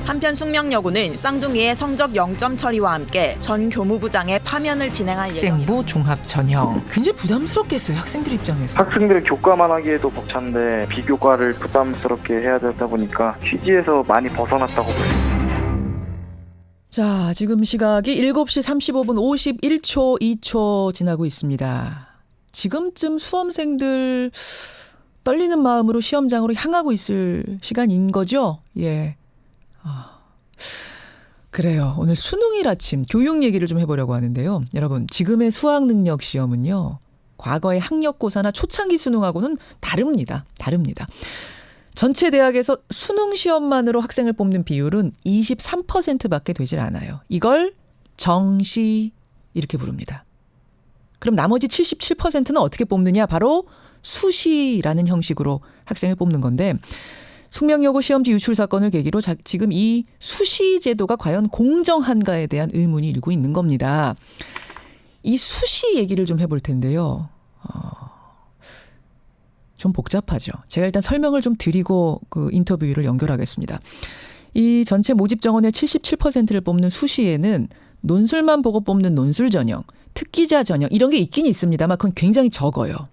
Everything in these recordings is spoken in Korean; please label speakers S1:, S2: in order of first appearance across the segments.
S1: 한편 숙명여고는 쌍둥이의 성적 0점 처리와 함께 전 교무부장의 파면을 진행할 예정입니다.
S2: 학생부 종합 전형. 굉장히 부담스럽겠어요, 학생들 입장에서.
S3: 학생들의 교과만 하기에도 벅찬데 비교과를 부담스럽게 해야 되다 보니까 취지에서 많이 벗어났다고 봐요.
S2: 자, 지금 시각이 7시 35분 51초 2초 지나고 있습니다. 지금쯤 수험생들 떨리는 마음으로 시험장으로 향하고 있을 시간인 거죠? 예. 그래요. 오늘 수능일 아침 교육 얘기를 좀 해보려고 하는데요. 여러분, 지금의 수학능력 시험은요, 과거의 학력고사나 초창기 수능하고는 다릅니다. 전체 대학에서 수능 시험만으로 학생을 뽑는 비율은 23%밖에 되질 않아요. 이걸 정시 이렇게 부릅니다. 그럼 나머지 77%는 어떻게 뽑느냐? 바로 수시라는 형식으로 학생을 뽑는 건데, 숙명여고 시험지 유출 사건을 계기로 지금 이 수시 제도가 과연 공정한가에 대한 의문이 일고 있는 겁니다. 이 수시 얘기를 좀 해볼 텐데요. 좀 복잡하죠. 제가 일단 설명을 좀 드리고 그 인터뷰를 연결하겠습니다. 이 전체 모집 정원의 77%를 뽑는 수시에는 논술만 보고 뽑는 논술 전형, 특기자 전형 이런 게 있긴 있습니다만 그건 굉장히 적어요.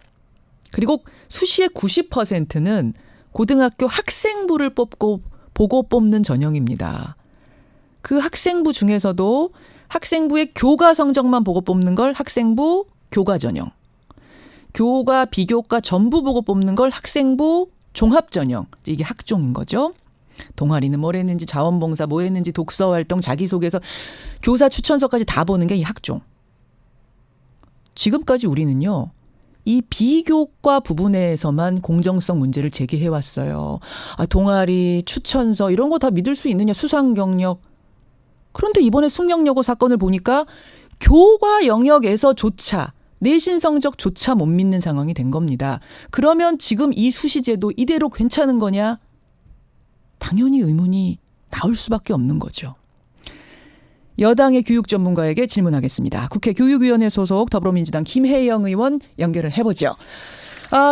S2: 그리고 수시의 90%는 고등학교 학생부를 보고 뽑는 전형입니다. 그 학생부 중에서도 학생부의 교과 성적만 보고 뽑는 걸 학생부 교과 전형. 교과, 비교과 전부 보고 뽑는 걸 학생부 종합 전형. 이게 학종인 거죠. 동아리는 뭘 했는지, 자원봉사 뭐 했는지, 독서활동, 자기소개서, 교사 추천서까지 다 보는 게 이 학종. 지금까지 우리는요, 이 비교과 부분에서만 공정성 문제를 제기해왔어요. 동아리, 추천서 이런 거 다 믿을 수 있느냐, 수상 경력. 그런데 이번에 숙명여고 사건을 보니까 교과 영역에서조차 내신 성적조차 못 믿는 상황이 된 겁니다. 그러면 지금 이 수시제도 이대로 괜찮은 거냐? 당연히 의문이 나올 수밖에 없는 거죠. 여당의 교육 전문가에게 질문하겠습니다. 국회 교육위원회 소속 더불어민주당 김혜영 의원 연결을 해보죠.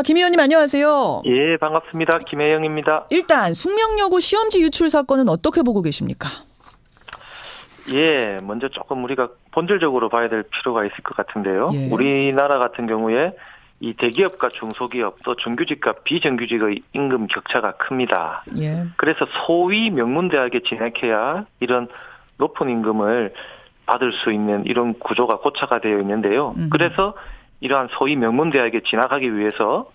S2: 김 의원님 안녕하세요.
S3: 예, 반갑습니다. 김혜영입니다.
S2: 일단 숙명여고 시험지 유출 사건은 어떻게 보고 계십니까?
S3: 예, 먼저 조금 우리가 본질적으로 봐야 될 필요가 있을 것 같은데요.
S2: 예.
S3: 우리나라 같은 경우에 이 대기업과 중소기업 또 정규직과 비정규직의 임금 격차가 큽니다.
S2: 예.
S3: 그래서 소위 명문대학에 진학해야 이런 높은 임금을 받을 수 있는 이런 구조가 고착화 되어 있는데요. 그래서 이러한 소위 명문대학에 진학하기 위해서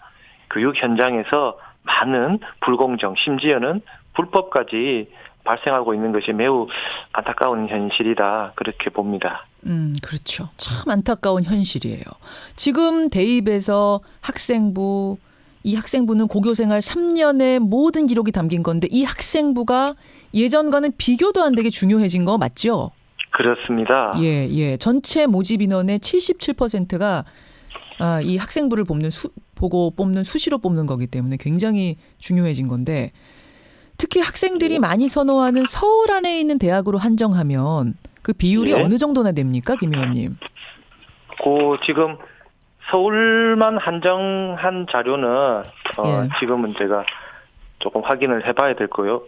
S3: 교육 현장에서 많은 불공정, 심지어는 불법까지 발생하고 있는 것이 매우 안타까운 현실이다. 그렇게 봅니다.
S2: 그렇죠. 참 안타까운 현실이에요. 지금 대입에서 이 학생부는 고교생활 3년의 모든 기록이 담긴 건데 이 학생부가 예전과는 비교도 안 되게 중요해진 거 맞죠?
S3: 그렇습니다.
S2: 예. 전체 모집 인원의 77%가 이 학생부를 보고 뽑는 수시로 뽑는 거기 때문에 굉장히 중요해진 건데 특히 학생들이 많이 선호하는 서울 안에 있는 대학으로 한정하면 그 비율이
S3: 예.
S2: 어느 정도나 됩니까, 김 의원님?
S3: 지금 서울만 한정한 자료는
S2: 예.
S3: 지금은 제가 조금 확인을 해봐야 될 거요.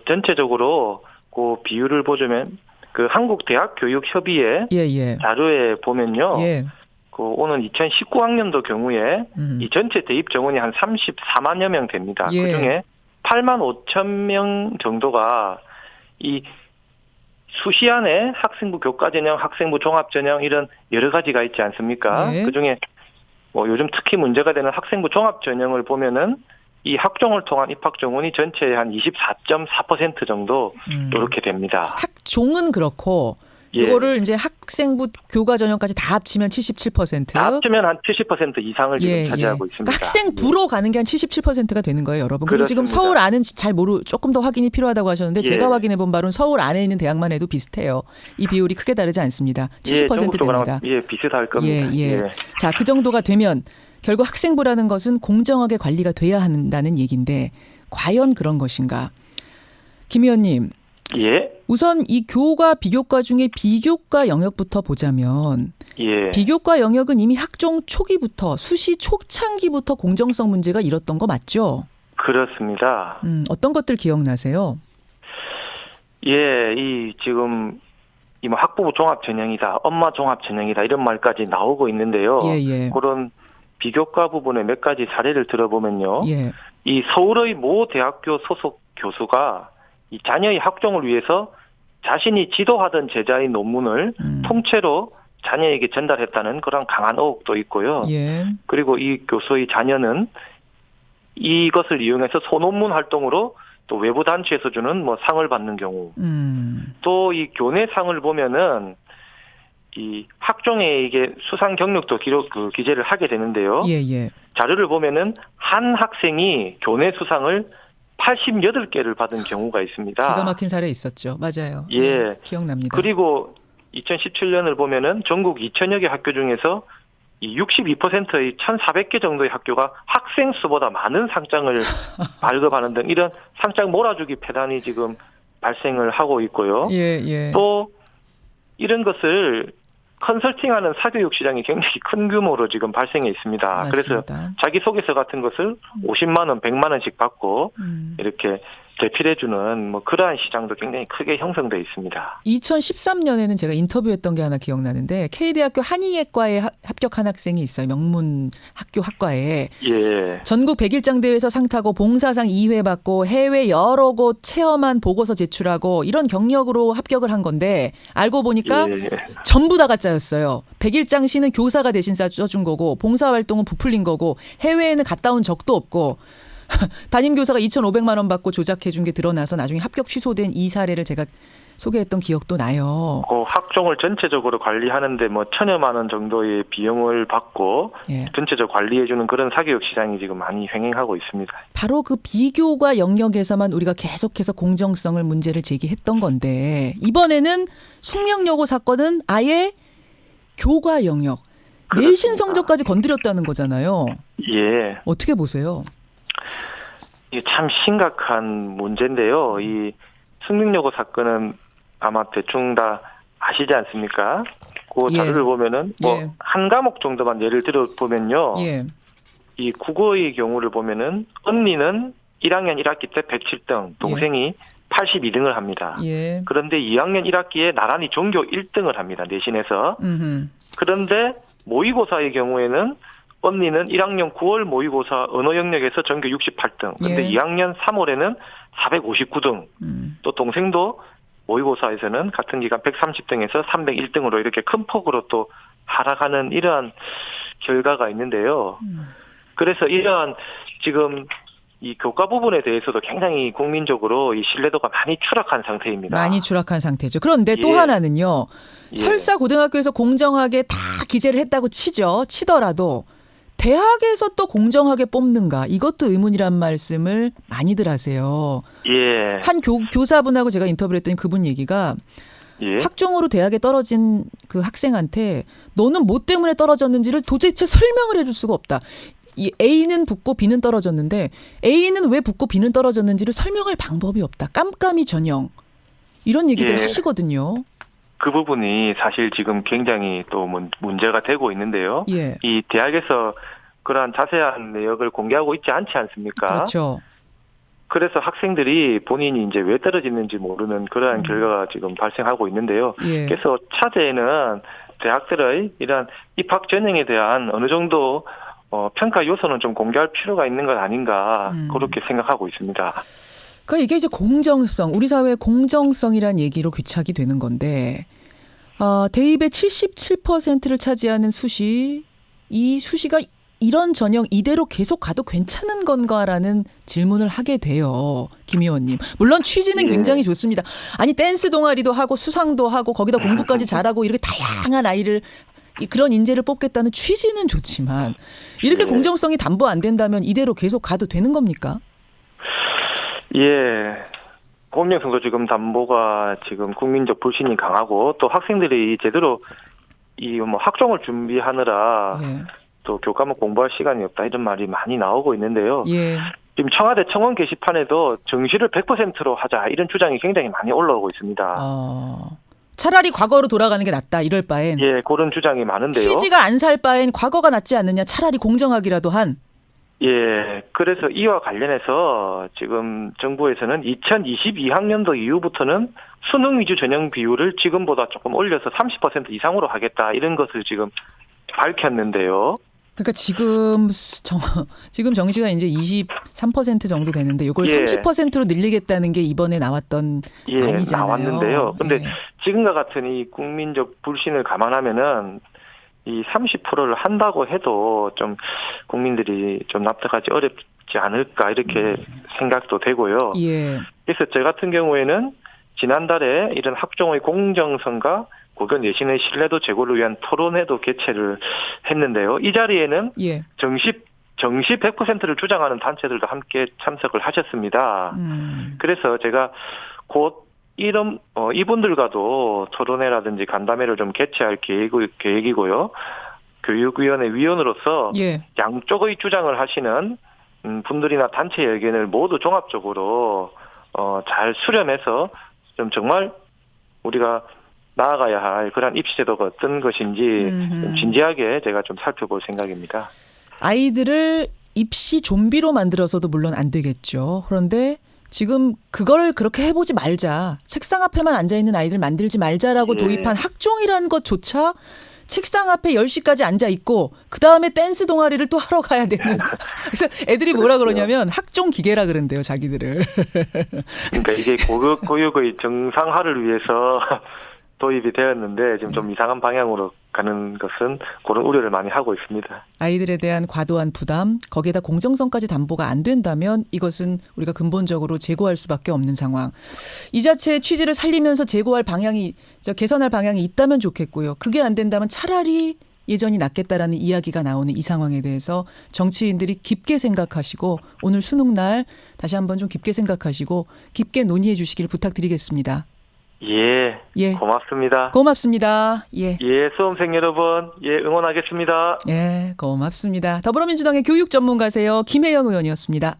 S3: 전체적으로 비율을 보자면 한국대학교육협의회
S2: 예.
S3: 자료에 보면요.
S2: 예.
S3: 오는 2019학년도 경우에 이 전체 대입 정원이 한 34만여 명 됩니다.
S2: 예.
S3: 그중에 8만 5천 명 정도가 이 수시 안에 학생부 교과 전형, 학생부 종합 전형 이런 여러 가지가 있지 않습니까?
S2: 예.
S3: 그중에 요즘 특히 문제가 되는 학생부 종합 전형을 보면은 이 학종을 통한 입학 정원이 전체의 한 24.4% 정도 이렇게 됩니다.
S2: 학종은 그렇고
S3: 예.
S2: 이거를 이제 학생부 교과 전형까지 다 합치면 77%.
S3: 다 합치면 한 70% 이상을 지금 차지하고 있습니다.
S2: 그러니까 학생부로 가는 게 한 77%가 되는 거예요, 여러분. 그리고 지금
S3: 그렇습니다.
S2: 서울 안은 조금 더 확인이 필요하다고 하셨는데
S3: 예.
S2: 제가 확인해 본 바로는 서울 안에 있는 대학만 해도 비슷해요. 이 비율이 크게 다르지 않습니다. 70% 됩니다.
S3: 비슷할 겁니다.
S2: 예. 자, 그 정도가 되면 결국 학생부라는 것은 공정하게 관리가 돼야 한다는 얘기인데 과연 그런 것인가? 김 의원님.
S3: 예.
S2: 우선 이 교과, 비교과 중에 비교과 영역부터 보자면
S3: 예.
S2: 비교과 영역은 이미 학종 초기부터 수시 초창기부터 공정성 문제가 일었던 거 맞죠?
S3: 그렇습니다.
S2: 어떤 것들 기억나세요?
S3: 지금 뭐 학부모 종합 전형이다, 엄마 종합 전형이다 이런 말까지 나오고 있는데요.
S2: 예.
S3: 그런 비교과 부분에 몇 가지 사례를 들어보면요.
S2: 예.
S3: 이 서울의 모 대학교 소속 교수가 이 자녀의 학종을 위해서 자신이 지도하던 제자의 논문을 통째로 자녀에게 전달했다는 그런 강한 의혹도 있고요.
S2: 예.
S3: 그리고 이 교수의 자녀는 이것을 이용해서 소논문 활동으로 또 외부 단체에서 주는 뭐 상을 받는 경우, 또 이 교내상을 보면은 이 학종에 이게 수상 경력도 기재를 하게 되는데요.
S2: 예.
S3: 자료를 보면은 한 학생이 교내 수상을 88개를 받은 경우가 있습니다.
S2: 기가 막힌 사례 있었죠. 맞아요.
S3: 예.
S2: 기억납니다.
S3: 그리고 2017년을 보면은 전국 2,000여 개 학교 중에서 이 62%의 1,400개 정도의 학교가 학생 수보다 많은 상장을 발급하는 등 이런 상장 몰아주기 폐단이 지금 발생을 하고 있고요.
S2: 예.
S3: 또 이런 것을 컨설팅하는 사교육 시장이 굉장히 큰 규모로 지금 발생해 있습니다.
S2: 맞습니다.
S3: 그래서 자기소개서 같은 것을 50만 원, 100만 원씩 받고 이렇게 제필해주는 뭐 그러한 시장도 굉장히 크게 형성돼 있습니다.
S2: 2013년에는 제가 인터뷰했던 게 하나 기억나는데 K대학교 한의예과에 합격한 학생이 있어요. 명문 학교 학과에.
S3: 예.
S2: 전국 100일장 대회에서 상 타고 봉사상 2회 받고 해외 여러 곳 체험한 보고서 제출하고 이런 경력으로 합격을 한 건데 알고 보니까 전부 다 가짜였어요. 100일장 시는 교사가 대신 써준 거고 봉사활동은 부풀린 거고 해외에는 갔다 온 적도 없고 담임교사가 2,500만 원 받고 조작해 준 게 드러나서 나중에 합격 취소된 이 사례를 제가 소개했던 기억도 나요.
S3: 학종을 전체적으로 관리하는데 뭐 1,000여만 원 정도의 비용을 받고 전체적으로 관리해주는 그런 사교육 시장이 지금 많이 횡행하고 있습니다.
S2: 바로 그 비교과 영역에서만 우리가 계속해서 공정성을 문제를 제기했던 건데 이번에는 숙명여고 사건은 아예 교과 영역,
S3: 그렇습니다.
S2: 내신 성적까지 건드렸다는 거잖아요.
S3: 예.
S2: 어떻게 보세요?
S3: 이게 참 심각한 문제인데요. 이 숙명여고 사건은 아마 대충 다 아시지 않습니까? 그 자료를 보면은 뭐 한 과목 정도만 예를 들어 보면요. 이 국어의 경우를 보면은 언니는 1학년 1학기 때 107등, 동생이 82등을 합니다. 그런데 2학년 1학기에 나란히 전교 1등을 합니다. 내신에서. 그런데 모의고사의 경우에는 언니는 1학년 9월 모의고사 언어 영역에서 전교 68등. 근데 2학년 3월에는 459등. 또 동생도 모의고사에서는 같은 기간 130등에서 301등으로 이렇게 큰 폭으로 또 하락하는 이러한 결과가 있는데요. 그래서 이러한 지금 이 교과 부분에 대해서도 굉장히 국민적으로 이 신뢰도가 많이 추락한 상태입니다.
S2: 많이 추락한 상태죠. 그런데 또 하나는요. 설사 고등학교에서 공정하게 다 기재를 했다고 치더라도 대학에서 또 공정하게 뽑는가 이것도 의문이란 말씀을 많이들 하세요. 한 교사분하고 제가 인터뷰를 했더니 그분 얘기가 학종으로 대학에 떨어진 그 학생한테 너는 뭐 때문에 떨어졌는지를 도대체 설명을 해줄 수가 없다. 이 A는 붙고 B는 떨어졌는데 A는 왜 붙고 B는 떨어졌는지를 설명할 방법이 없다. 깜깜이 전형. 이런 얘기들 하시거든요.
S3: 그 부분이 사실 지금 굉장히 또 문제가 되고 있는데요. 이 대학에서 그러한 자세한 내역을 공개하고 있지 않지 않습니까?
S2: 그렇죠.
S3: 그래서 학생들이 본인이 이제 왜 떨어지는지 모르는 그러한 결과가 지금 발생하고 있는데요. 그래서 차제에는 대학들의 이러한 입학 전형에 대한 어느 정도 평가 요소는 좀 공개할 필요가 있는 것 아닌가 그렇게 생각하고 있습니다.
S2: 그러니까 이게 이제 공정성, 우리 사회의 공정성이란 얘기로 귀착이 되는 건데 대입의 77%를 차지하는 수시, 이 수시가 이런 전형 이대로 계속 가도 괜찮은 건가라는 질문을 하게 돼요. 김 의원님. 물론 취지는 굉장히 좋습니다. 아니 댄스 동아리도 하고 수상도 하고 거기다 공부까지 잘하고 이렇게 다양한 아이를 그런 인재를 뽑겠다는 취지는 좋지만 이렇게 공정성이 담보 안 된다면 이대로 계속 가도 되는 겁니까?
S3: 공정성도 지금 담보가 지금 국민적 불신이 강하고 또 학생들이 제대로 이 뭐 학종을 준비하느라 또 교과목 공부할 시간이 없다 이런 말이 많이 나오고 있는데요. 지금 청와대 청원 게시판에도 정시를 100%로 하자 이런 주장이 굉장히 많이 올라오고 있습니다.
S2: 차라리 과거로 돌아가는 게 낫다 이럴 바엔.
S3: 그런 주장이 많은데요.
S2: 취지가 안 살 바엔 과거가 낫지 않느냐. 차라리 공정하기라도 한.
S3: 예, 그래서 이와 관련해서 지금 정부에서는 2022학년도 이후부터는 수능 위주 전형 비율을 지금보다 조금 올려서 30% 이상으로 하겠다 이런 것을 지금 밝혔는데요.
S2: 그러니까 지금 정시가 이제 23% 정도 되는데 이걸
S3: 예.
S2: 30%로 늘리겠다는 게 이번에 나왔던 안이잖아요.
S3: 나왔는데요. 근데
S2: 예.
S3: 지금과 같은 이 국민적 불신을 감안하면은 이 30%를 한다고 해도 좀 국민들이 좀 납득하지 어렵지 않을까 이렇게 생각도 되고요.
S2: 예.
S3: 그래서 저 같은 경우에는 지난달에 이런 학종의 공정성과 고교 내신의 신뢰도 제고를 위한 토론회도 개최를 했는데요. 이 자리에는
S2: 예.
S3: 정시 100%를 주장하는 단체들도 함께 참석을 하셨습니다. 그래서 제가 곧 이분들과도 토론회라든지 간담회를 좀 개최할 계획이고요. 교육위원회 위원으로서
S2: 예.
S3: 양쪽의 주장을 하시는 분들이나 단체의 의견을 모두 종합적으로 잘 수렴해서 좀 정말 우리가 나아가야 할 그런 입시제도가 어떤 것인지 좀 진지하게 제가 좀 살펴볼 생각입니다.
S2: 아이들을 입시 좀비로 만들어서도 물론 안 되겠죠. 그런데 지금 그걸 그렇게 해보지 말자. 책상 앞에만 앉아있는 아이들 만들지 말자라고
S3: 예.
S2: 도입한 학종이라는 것조차 책상 앞에 10시까지 앉아있고 그다음에 댄스 동아리를 또 하러 가야 되는. 그래서 애들이 뭐라 그러냐면 학종 기계라 그런대요. 자기들을.
S3: 그러니까 이게 교육의 정상화를 위해서 도입이 되었는데 지금 좀 이상한 방향으로 가는 것은 그런 우려를 많이 하고 있습니다.
S2: 아이들에 대한 과도한 부담, 거기에다 공정성까지 담보가 안 된다면 이것은 우리가 근본적으로 재고할 수밖에 없는 상황. 이 자체의 취지를 살리면서 재고할 개선할 방향이 있다면 좋겠고요. 그게 안 된다면 차라리 예전이 낫겠다라는 이야기가 나오는 이 상황에 대해서 정치인들이 깊게 생각하시고 오늘 수능날 다시 한번 좀 깊게 생각하시고 깊게 논의해 주시길 부탁드리겠습니다.
S3: 예, 고맙습니다.
S2: 고맙습니다. 예.
S3: 예, 수험생 여러분, 응원하겠습니다.
S2: 예, 고맙습니다. 더불어민주당의 교육 전문가세요. 김혜영 의원이었습니다.